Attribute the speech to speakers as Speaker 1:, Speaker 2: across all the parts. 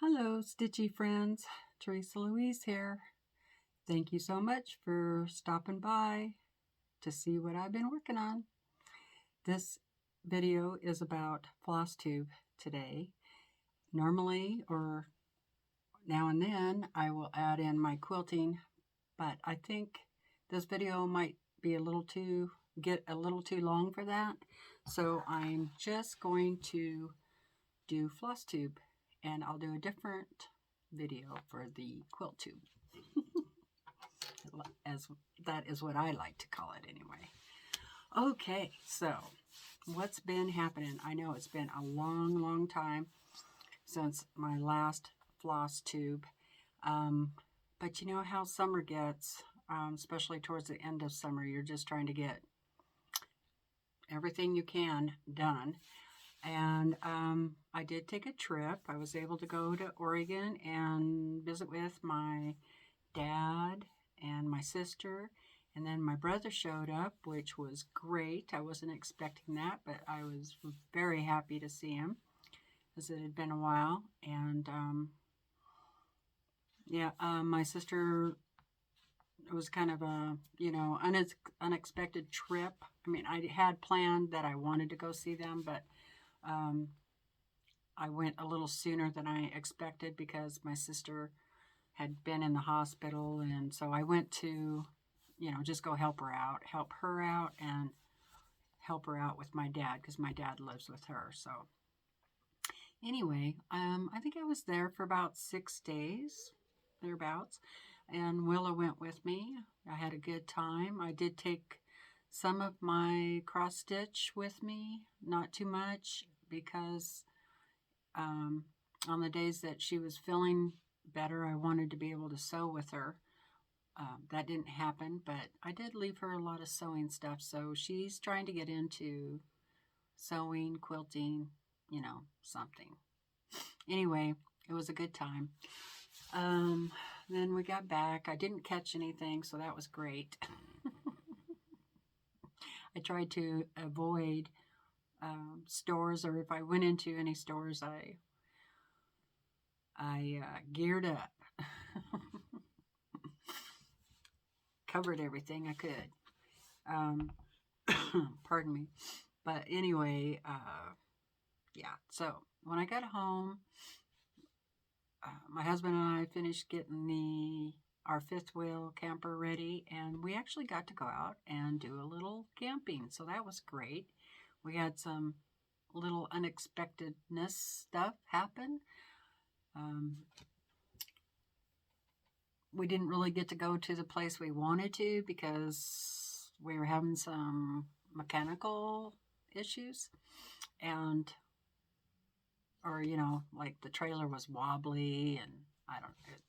Speaker 1: Hello, Stitchy friends. TeresaLouise here. Thank you so much for stopping by to see what I've been working on. This video is about FlossTube today. Normally, or now and then, I will add in my quilting, but I think this video might be get a little too long for that. So I'm just going to do FlossTube, and I'll do a different video for the quilt tube, as that is what I like to call it anyway. Okay, so what's been happening? I know it's been a long time since my last floss tube, but you know how summer gets, especially towards the end of summer. You're just trying to get everything you can done. And I did take a trip. I was able to go to Oregon and visit with my dad and my sister. And then my brother showed up, which was great. I wasn't expecting that, but I was very happy to see him, as it had been a while. And my sister, it was kind of a, unexpected trip. I mean, I had planned that I wanted to go see them, but I went a little sooner than I expected because my sister had been in the hospital, and so I went to, just go help her out, and help her out with my dad, because my dad lives with her. So anyway, I think I was there for about 6 days, thereabouts, and Willa went with me. I had a good time. I did take some of my cross stitch with me, not too much, because on the days that she was feeling better, I wanted to be able to sew with her. That didn't happen, but I did leave her a lot of sewing stuff, so she's trying to get into sewing, quilting, something. Anyway, it was a good time. Then we got back. I didn't catch anything, so that was great. I tried to avoid stores, or if I went into any stores, I geared up. Covered everything I could. Pardon me. But anyway, so when I got home, my husband and I finished getting our fifth wheel camper ready, and we actually got to go out and do a little camping, so that was great. We had some little unexpectedness stuff happen. We didn't really get to go to the place we wanted to because we were having some mechanical issues, like the trailer was wobbly, and it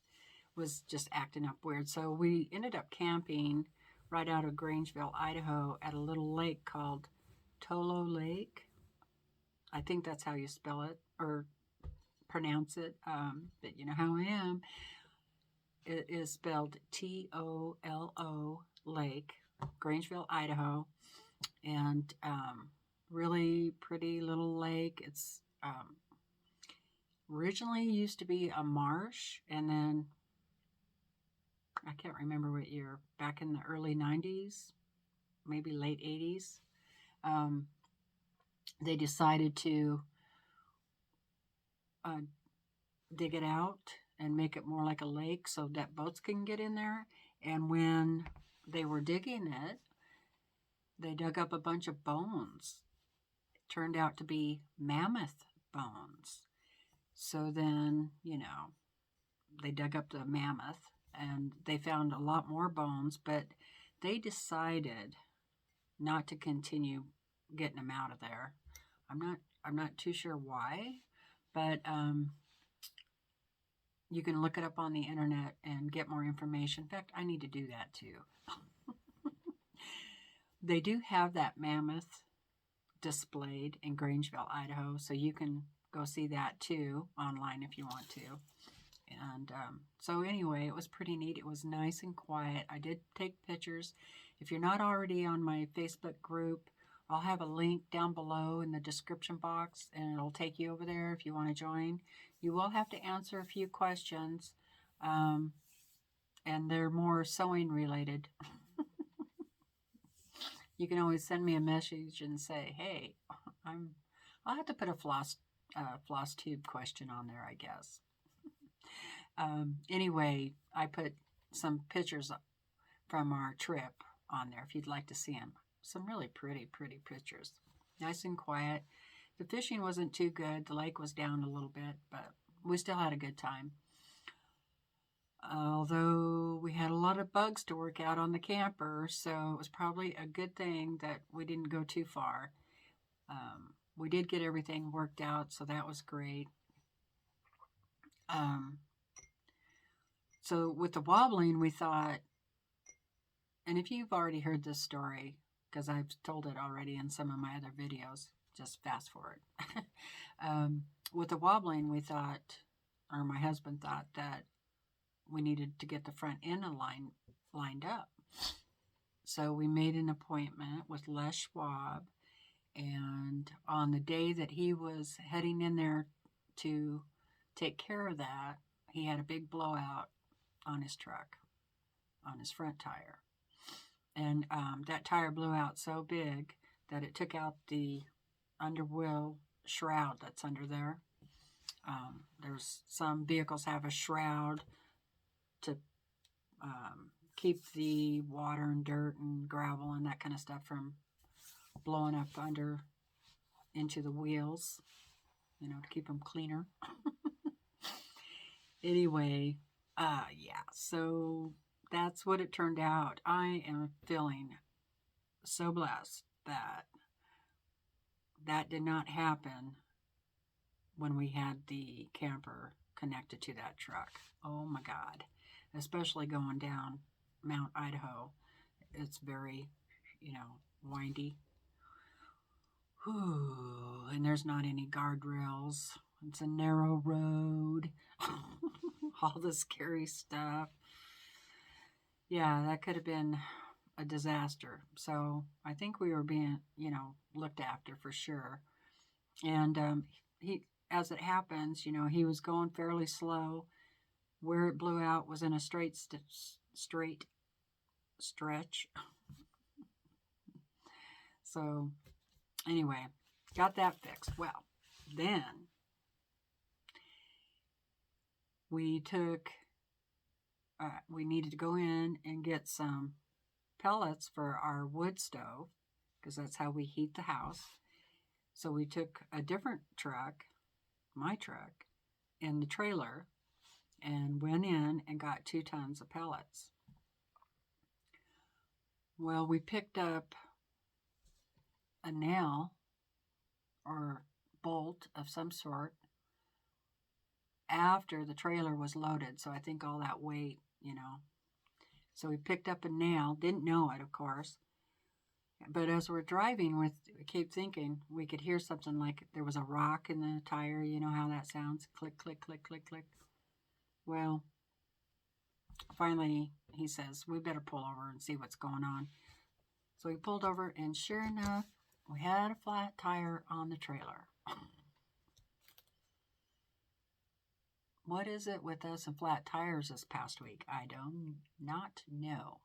Speaker 1: was just acting up weird. So we ended up camping right out of Grangeville, Idaho, at a little lake called Tolo Lake. I think that's how you spell it or pronounce it, but you know how I am. It is spelled Tolo Lake, Grangeville, Idaho, and really pretty little lake. It's originally used to be a marsh, and then I can't remember what year, back in the early 90s, maybe late 80s, they decided to dig it out and make it more like a lake so that boats can get in there. And when they were digging it, they dug up a bunch of bones. It turned out to be mammoth bones. So then, they dug up the mammoth and they found a lot more bones, but they decided not to continue getting them out of there. I'm not too sure why, but you can look it up on the internet and get more information. In fact, I need to do that too. They do have that mammoth displayed in Grangeville, Idaho, so you can go see that too online if you want to. And so anyway, it was pretty neat. It was nice and quiet. I did take pictures. If you're not already on my Facebook group, I'll have a link down below in the description box, and it'll take you over there if you want to join. You will have to answer a few questions, and they're more sewing related. You can always send me a message and say, "Hey, I'll have to put a FlossTube question on there, I guess." Anyway, I put some pictures from our trip on there if you'd like to see them. Some really pretty pictures. Nice and quiet. The fishing wasn't too good. The lake was down a little bit, but we still had a good time. Although we had a lot of bugs to work out on the camper, so it was probably a good thing that we didn't go too far. We did get everything worked out, so that was great. So with the wobbling, we thought, and if you've already heard this story, because I've told it already in some of my other videos, just fast forward. With the wobbling, we thought, or my husband thought, that we needed to get the front end lined up. So we made an appointment with Les Schwab, and on the day that he was heading in there to take care of that, he had a big blowout on his truck, on his front tire. And that tire blew out so big that it took out the underwheel shroud that's under there. There's some vehicles have a shroud to keep the water and dirt and gravel and that kind of stuff from blowing up under into the wheels, you know, to keep them cleaner. Anyway, yeah, so that's what it turned out. I am feeling so blessed that that did not happen when we had the camper connected to that truck. Oh my God. Especially going down Mount Idaho. It's very, you know, windy. Whew, and there's not any guardrails. It's a narrow road. All the scary stuff. Yeah, that could have been a disaster. So I think we were being, you know, looked after for sure. And he, as it happens, you know, he was going fairly slow. Where it blew out was in a straight stretch. So anyway, got that fixed. Well, then we needed to go in and get some pellets for our wood stove, because that's how we heat the house. So we took a different truck, my truck, in the trailer, and went in and got 2 tons of pellets. Well, we picked up a nail or bolt of some sort after the trailer was loaded, so I think all that weight, you know. So we picked up a nail, didn't know it, of course. But as we're driving, we kept thinking we could hear something like there was a rock in the tire. You know how that sounds? Click, click, click, click, click. Well, finally, he says, we better pull over and see what's going on. So we pulled over, and sure enough, we had a flat tire on the trailer. What is it with us and flat tires this past week? I do not know.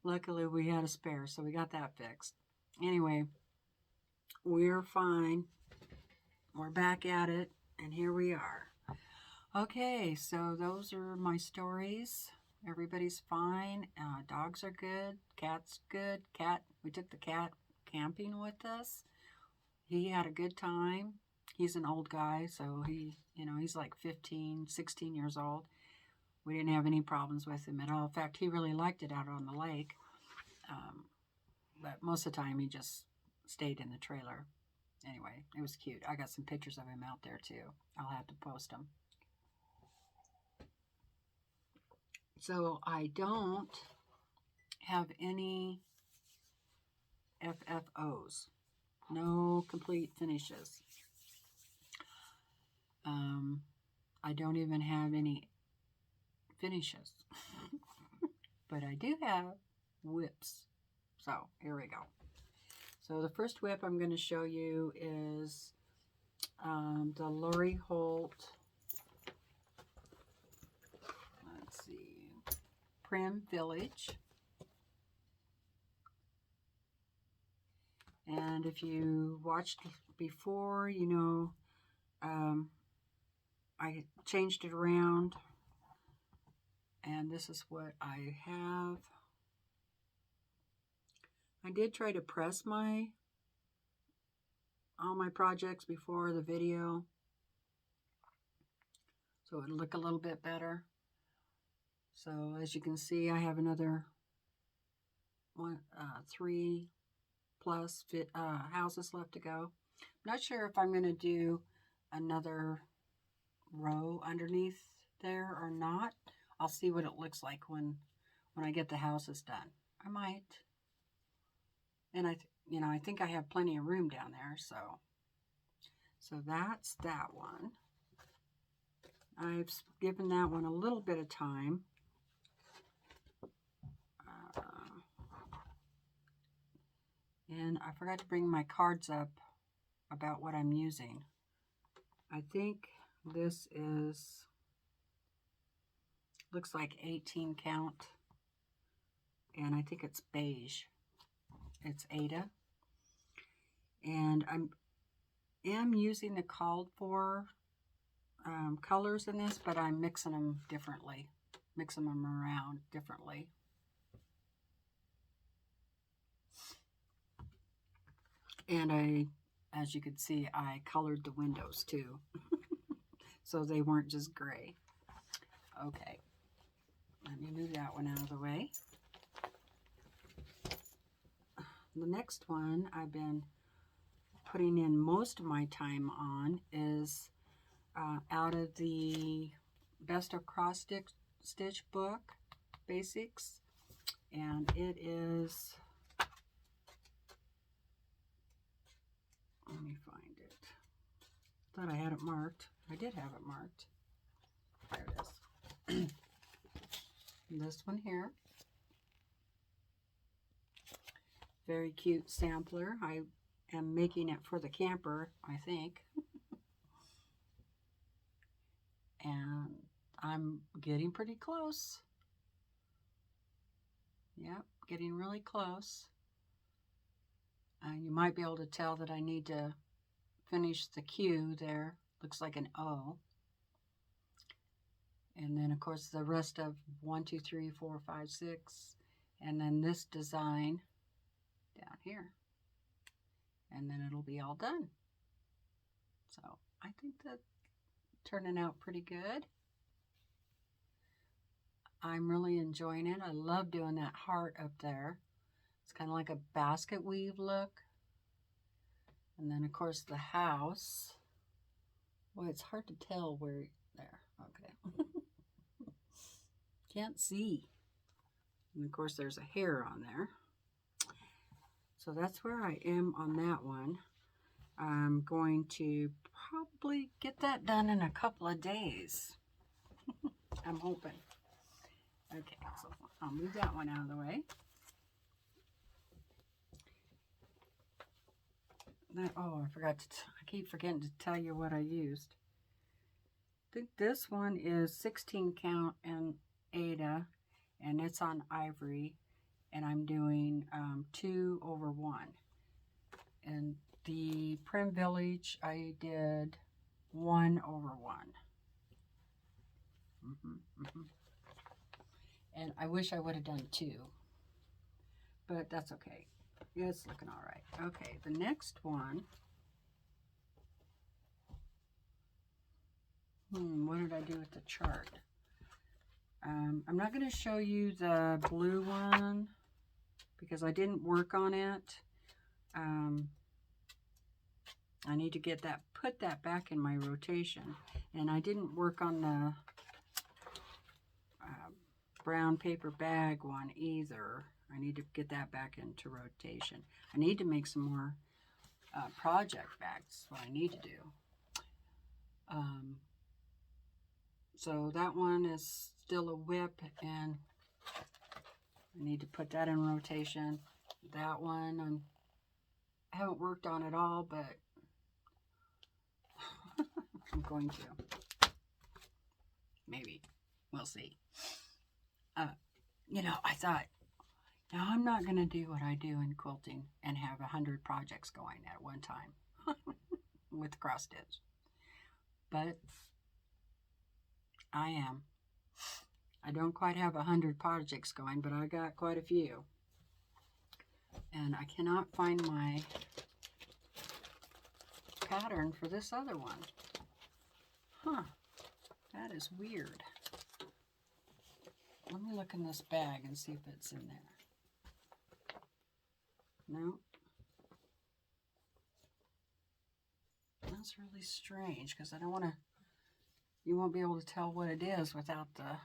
Speaker 1: Luckily, we had a spare, so we got that fixed. Anyway, we're fine. We're back at it, and here we are. Okay, so those are my stories. Everybody's fine. Dogs are good. Cat's good. We took the cat camping with us. He had a good time. He's an old guy, so he's like 15, 16 years old. We didn't have any problems with him at all. In fact, he really liked it out on the lake. But most of the time, he just stayed in the trailer. Anyway, it was cute. I got some pictures of him out there, too. I'll have to post them. So I don't have any FFOs. No complete finishes. I don't even have any finishes. But I do have whips. So here we go. So the first whip I'm going to show you is the Lori Holt, let's see, Prim Village. And if you watched before, you know, I changed it around, and this is what I have. I did try to press all my projects before the video, so it would look a little bit better. So as you can see, I have another 3+ houses left to go. I'm not sure if I'm going to do another row underneath there or not. I'll see what it looks like when I get the houses done. I might. And I think I have plenty of room down there, so that's that one. I've given that one a little bit of time. And I forgot to bring my cards up about what I'm using. I think this looks like 18 count, and I think it's beige. It's Ada, and I am using the called for colors in this, but I'm mixing them differently, mixing them around differently. And as you can see, I colored the windows too, so they weren't just gray. Okay, let me move that one out of the way. The next one I've been putting in most of my time on is out of the Best of Cross Stitch book, Basics, and it is, let me find it. Thought I had it marked. I did have it marked. There it is. This one here. Very cute sampler. I am making it for the camper, I think. And I'm getting pretty close. Yep, getting really close. You might be able to tell that I need to finish the Q there. Looks like an O. And then, of course, the rest of 1, 2, 3, 4, 5, 6. And then this design down here. And then it'll be all done. So I think that's turning out pretty good. I'm really enjoying it. I love doing that heart up there. It's kind of like a basket weave look. And then, of course, the house. Well, it's hard to tell where, there, okay. Can't see. And, of course, there's a hair on there. So that's where I am on that one. I'm going to probably get that done in a couple of days. I'm hoping. Okay, so I'll move that one out of the way. Oh, I keep forgetting to tell you what I used. I think this one is 16 count and Ada, and it's on ivory, and I'm doing 2/1. And the Prim Village, I did 1/1. And I wish I would have done 2, but that's okay. Yeah, it's looking all right. Okay, the next one. What did I do with the chart? I'm not going to show you the blue one because I didn't work on it. I need to get that, put that back in my rotation. And I didn't work on the brown paper bag one either. I need to get that back into rotation. I need to make some more project bags. What I need to do. So that one is still a whip, and I need to put that in rotation. That one, I haven't worked on it all, but I'm going to. Maybe. We'll see. You know, I thought, now I'm not going to do what I do in quilting and have 100 projects going at one time with cross stitch. But I am. I don't quite have 100 projects going, but I got quite a few. And I cannot find my pattern for this other one. Huh. That is weird. Let me look in this bag and see if it's in there. No. That's really strange because I don't want to, you won't be able to tell what it is without the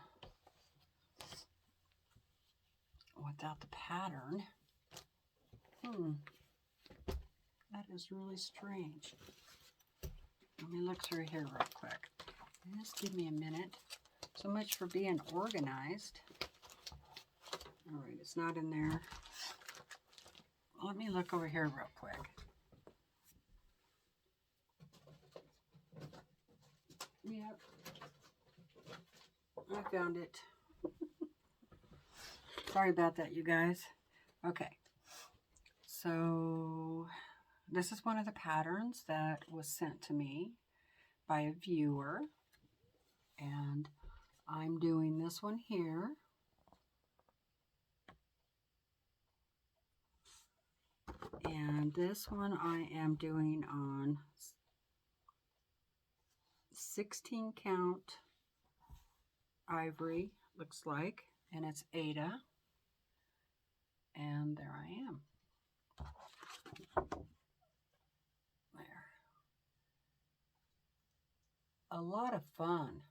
Speaker 1: pattern. That is really strange. Let me look through here real quick. Just give me a minute. So much for being organized. All right, it's not in there. Let me look over here real quick. Yep. I found it. Sorry about that, you guys. Okay. So this is one of the patterns that was sent to me by a viewer. And I'm doing this one here. And this one I am doing on 16 count ivory, looks like, and it's Ada. And there I am. There. A lot of fun.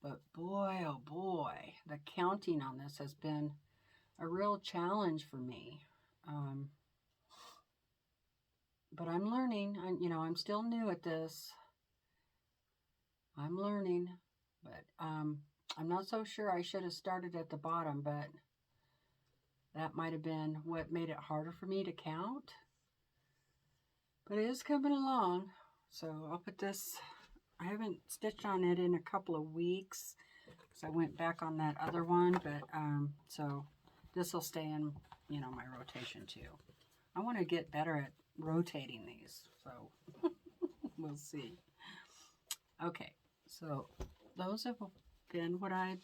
Speaker 1: But boy, oh boy, the counting on this has been a real challenge for me. But I'm learning. I'm still new at this. I'm learning, but I'm not so sure I should have started at the bottom, but that might have been what made it harder for me to count. But it is coming along. So I'll put this, I haven't stitched on it in a couple of weeks because I went back on that other one, but so this will stay in, my rotation too. I want to get better at rotating these, so we'll see. Okay, so those have been what I've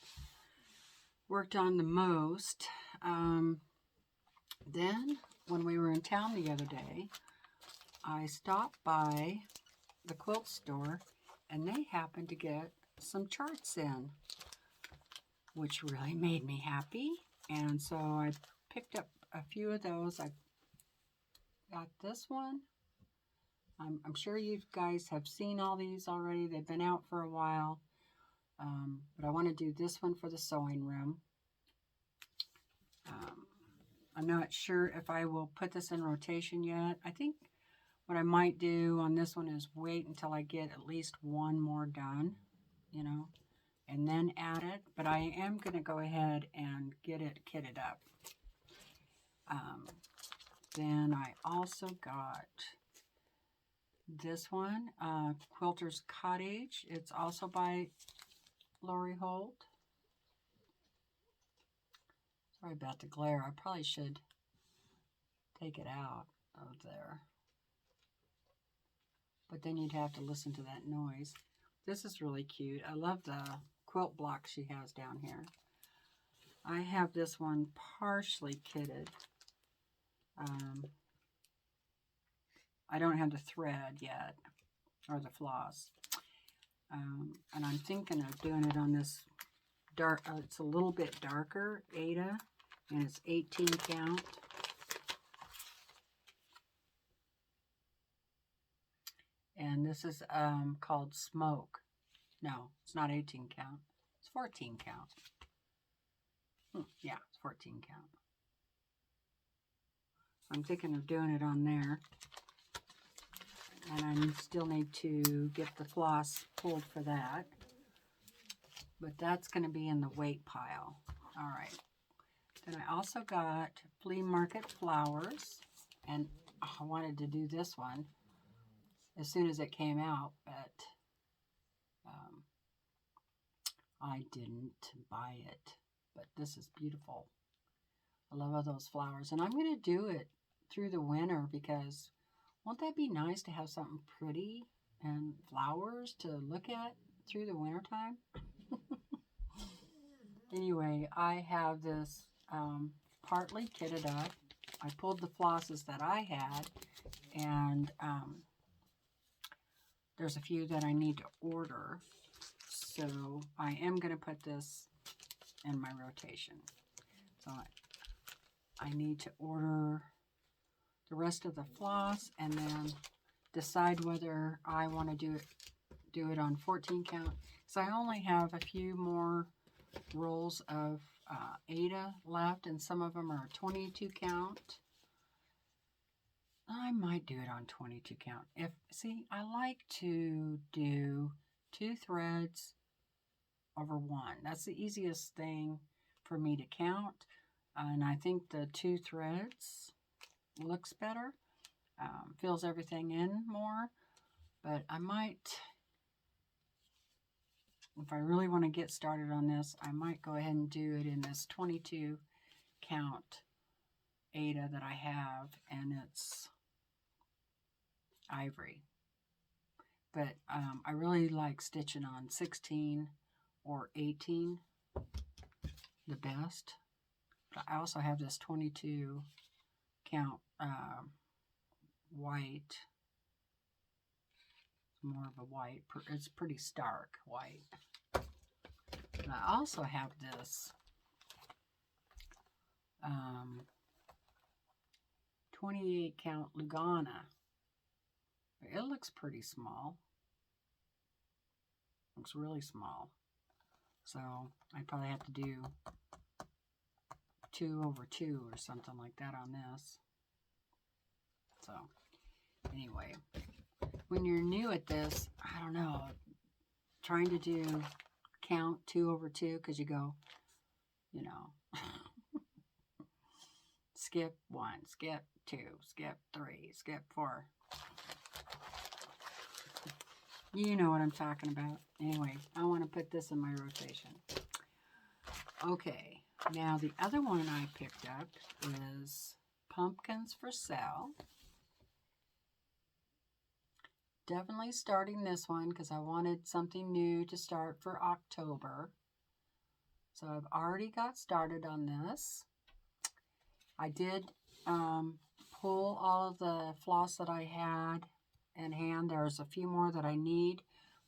Speaker 1: worked on the most. Then when we were in town the other day, I stopped by the quilt store and they happened to get some charts in, which really made me happy. And so I picked up a few of those. I got this one. I'm sure you guys have seen all these already. They've been out for a while. But I want to do this one for the sewing room. I'm not sure if I will put this in rotation yet. I think what I might do on this one is wait until I get at least one more done, and then add it. But I am going to go ahead and get it kitted up. Then I also got this one, Quilter's Cottage. It's also by Lori Holt. Sorry about the glare. I probably should take it out of there. But then you'd have to listen to that noise. This is really cute. I love the quilt block she has down here. I have this one partially kitted. I don't have the thread yet, or the floss. And I'm thinking of doing it on this dark, it's a little bit darker, Ada, and it's 18 count. And this is called Smoke. No, it's not 18 count. It's 14 count. Yeah, it's 14 count. I'm thinking of doing it on there. And I still need to get the floss pulled for that. But that's going to be in the weight pile. All right. Then I also got Flea Market Flowers. And I wanted to do this one as soon as it came out, but I didn't buy it. But this is beautiful. I love all those flowers. And I'm going to do it through the winter because won't that be nice to have something pretty and flowers to look at through the winter time? Anyway, I have this partly kitted up. I pulled the flosses that I had, and there's a few that I need to order. So I am going to put this in my rotation. So I need to order the rest of the floss and then decide whether I want to do it on 14 count. So I only have a few more rolls of Ada left, and some of them are 22 count. I might do it on 22 count. See, I like to do 2 threads over 1. That's the easiest thing for me to count, and I think the 2 threads looks better, fills everything in more. But I might, if I really want to get started on this, I might go ahead and do it in this 22 count Ada that I have, and it's ivory. But I really like stitching on 16 or 18 the best. But I also have this 22 count white. It's more of a white. It's pretty stark white. And I also have this 28 count Lugana. It looks pretty small. Looks really small. So I probably have to do 2 over 2 or something like that on this. So anyway, when you're new at this, I don't know, trying to do count 2 over 2 because you go, you know, skip 1, skip 2, skip 3, skip 4. You know what I'm talking about. Anyway, I want to put this in my rotation. Okay, now the other one I picked up is Pumpkins for Sale. Definitely starting this one because I wanted something new to start for October. So I've already got started on this. I did pull all of the floss that I had in hand. There's a few more that I need,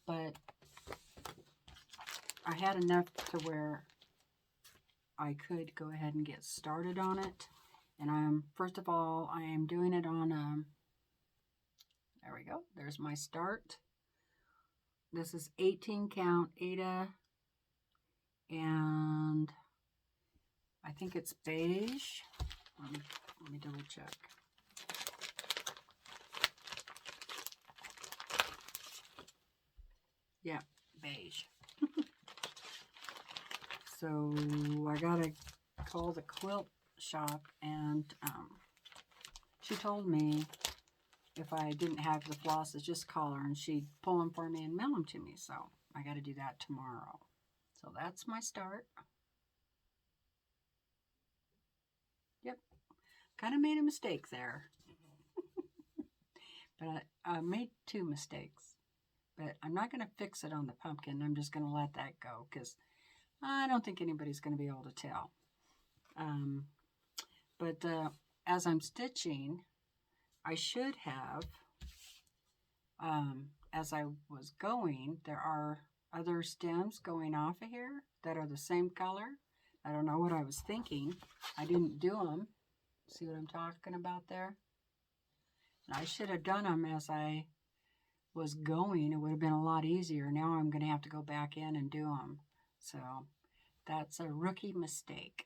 Speaker 1: but I had enough to where I could go ahead and get started on it. And first of all, I am doing it on there we go. There's my start. This is 18 count Ada, and I think it's beige. Let me double check. Yeah, beige. So I gotta call the quilt shop, and she told me if I didn't have the flosses, just call her and she'd pull them for me and mail them to me. So I got to do that tomorrow. So that's my start. Yep, kind of made a mistake there. But I made 2 mistakes. But I'm not going to fix it on the pumpkin. I'm just going to let that go because I don't think anybody's going to be able to tell. But as I'm stitching, I should have, as I was going, there are other stems going off of here that are the same color. I don't know what I was thinking. I didn't do them. See what I'm talking about there? I should have done them as I was going. It would have been a lot easier. Now I'm going to have to go back in and do them. So that's a rookie mistake.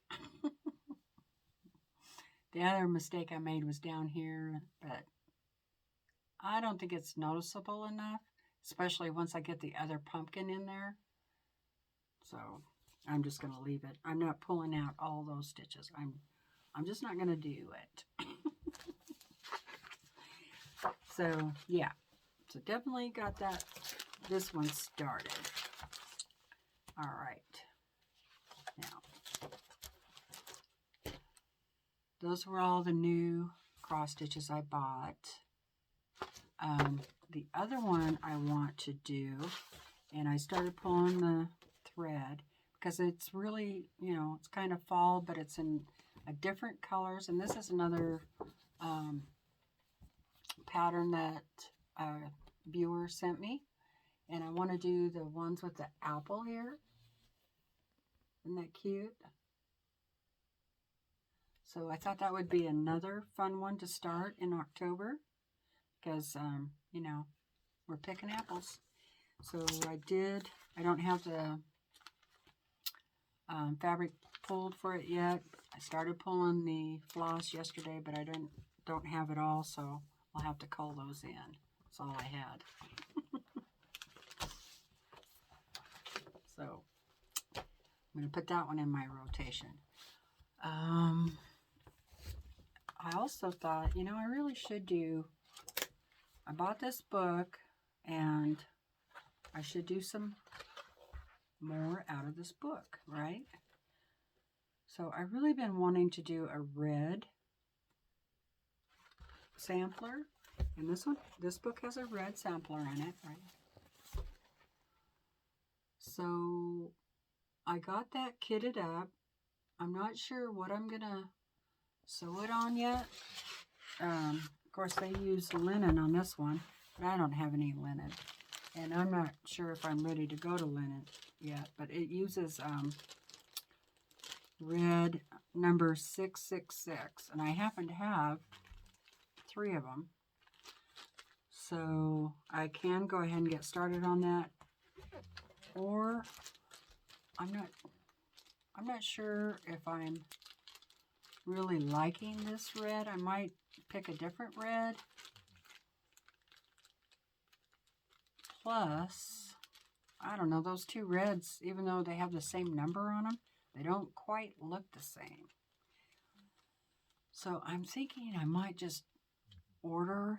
Speaker 1: The other mistake I made was down here, but I don't think it's noticeable enough, especially once I get the other pumpkin in there. So I'm just going to leave it. I'm not pulling out all those stitches. I'm just not going to do it. So, yeah. So definitely got this one started. All right. Now, those were all the new cross stitches I bought. The other one I want to do, and I started pulling the thread because it's really, it's kind of fall, but it's in a different colors. And this is another pattern that a viewer sent me. And I want to do the ones with the apple here. Isn't that cute? So I thought that would be another fun one to start in October because, we're picking apples. So I don't have the fabric pulled for it yet. I started pulling the floss yesterday, but I don't have it all, so I'll have to cull those in. That's all I had. So I'm going to put that one in my rotation. I also thought, I really should I bought this book, and I should do some more out of this book, right? So I've really been wanting to do a red sampler, and this book has a red sampler in it, right? So I got that kitted up. I'm not sure what I'm gonna sew it on yet. Of course, they use linen on this one, but I don't have any linen, and I'm not sure if I'm ready to go to linen yet. But it uses red number 666, and I happen to have 3 of them, so I can go ahead and get started on that. Or I'm not sure if I'm really liking this red. I might pick a different red. Plus, I don't know, those 2 reds, even though they have the same number on them, they don't quite look the same. So I'm thinking I might just order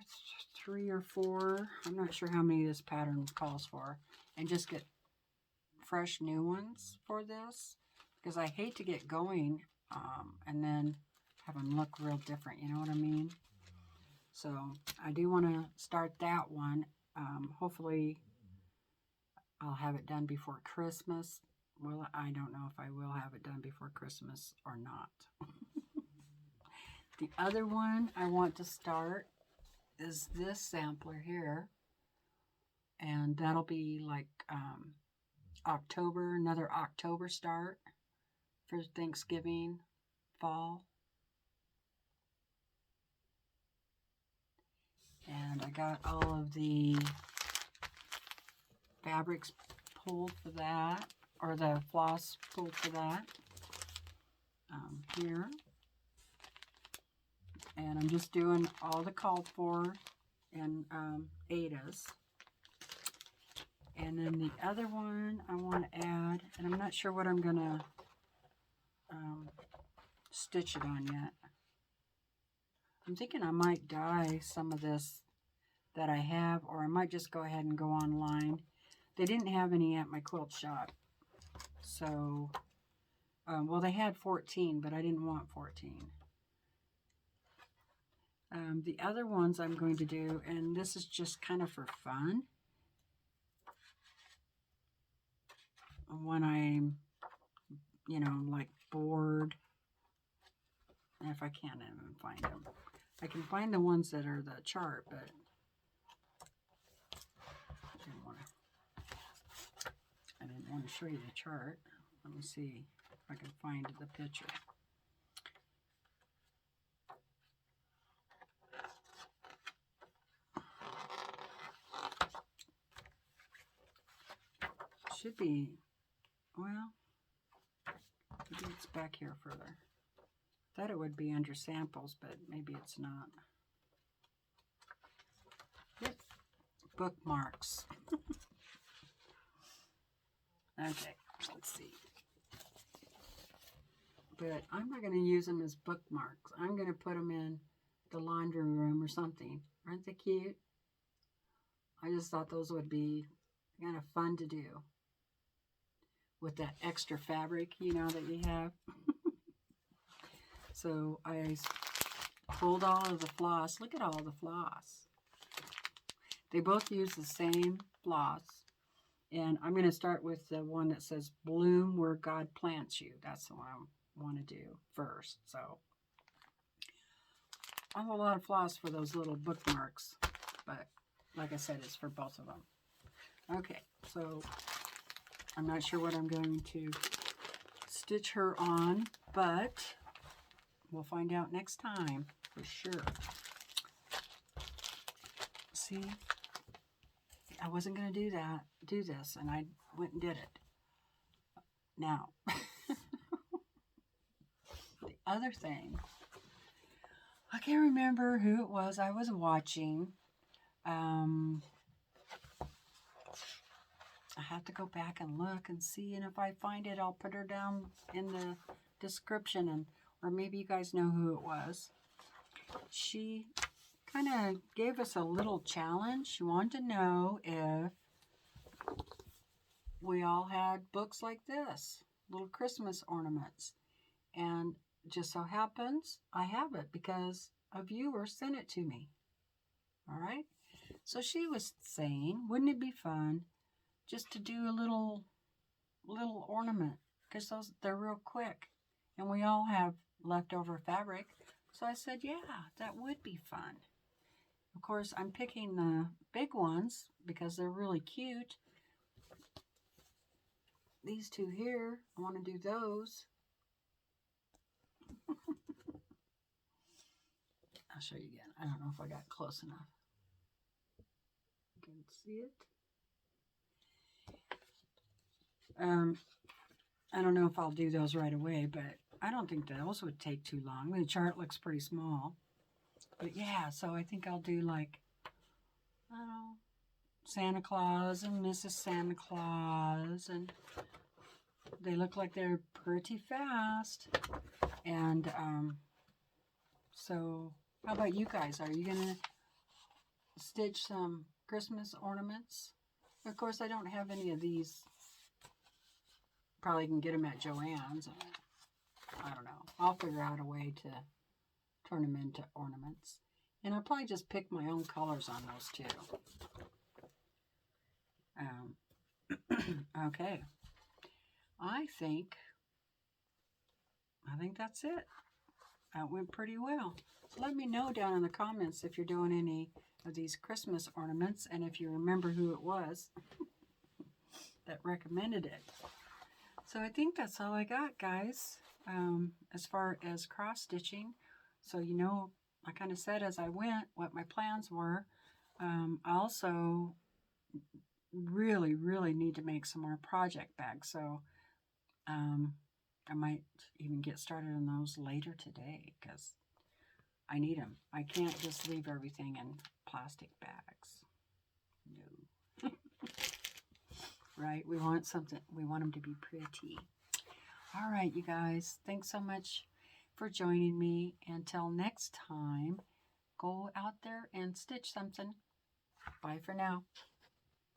Speaker 1: 3 or 4. I'm not sure how many this pattern calls for, and just get fresh new ones for this, because I hate to get going and then have them look real different, you know what I mean? So I do want to start that one. Hopefully I'll have it done before Christmas. Well, I don't know if I will have it done before Christmas or not. The other one I want to start is this sampler here, and that'll be like October, another October start for Thanksgiving, fall. And I got all of the fabrics pulled for that, or the floss pulled for that here. And I'm just doing all the called for and Ada's. And then the other one I want to add, and I'm not sure what I'm going to stitch it on yet. I'm thinking I might dye some of this that I have, or I might just go ahead and go online. They didn't have any at my quilt shop. So, well, they had 14, but I didn't want 14. The other ones I'm going to do, and this is just kind of for fun, when I'm, like bored, and if I can't even find them. I can find the ones that are the chart, but I didn't want to show you the chart. Let me see if I can find the picture. Should be, well, maybe it's back here further. Thought it would be under samples, but maybe it's not. Yep, bookmarks. Okay, let's see. But I'm not going to use them as bookmarks. I'm going to put them in the laundry room or something. Aren't they cute? I just thought those would be kind of fun to do with that extra fabric, you know, that you have. So I pulled all of the floss. Look at all the floss. They both use the same floss. And I'm going to start with the one that says bloom where God plants you. That's the one I want to do first. So I have a lot of floss for those little bookmarks. But like I said, it's for both of them. Okay, so I'm not sure what I'm going to stitch her on, but we'll find out next time for sure. See, I wasn't going to do this, and I went and did it. Now, the other thing, I can't remember who it was I was watching. I have to go back and look and see, and if I find it, I'll put her down in the description, or maybe you guys know who it was. She kind of gave us a little challenge. She wanted to know if we all had books like this, little Christmas ornaments. And just so happens, I have it because a viewer sent it to me. All right? So she was saying, wouldn't it be fun just to do a little ornament? Because they're real quick. And we all have leftover fabric. So I said, yeah, that would be fun. Of course, I'm picking the big ones because they're really cute. These two here, I want to do those. I'll show you again. I don't know if I got close enough. You can see it. I don't know if I'll do those right away, but I don't think those would take too long. The chart looks pretty small. But yeah, so I think I'll do like, I don't know, Santa Claus and Mrs. Santa Claus, and they look like they're pretty fast. And so how about you guys? Are you gonna stitch some Christmas ornaments? Of course, I don't have any of these. Probably can get them at Joann's. I don't know. I'll figure out a way to turn them into ornaments. And I'll probably just pick my own colors on those too. Okay. I think that's it. That went pretty well. So let me know down in the comments if you're doing any of these Christmas ornaments and if you remember who it was that recommended it. So I think that's all I got, guys, as far as cross stitching. So you know, I kind of said as I went what my plans were. I also really need to make some more project bags. So I might even get started on those later today because I need them. I can't just leave everything in plastic bags. No. Right? We want something. We want them to be pretty. All right, you guys. Thanks so much for joining me. Until next time, go out there and stitch something. Bye for now.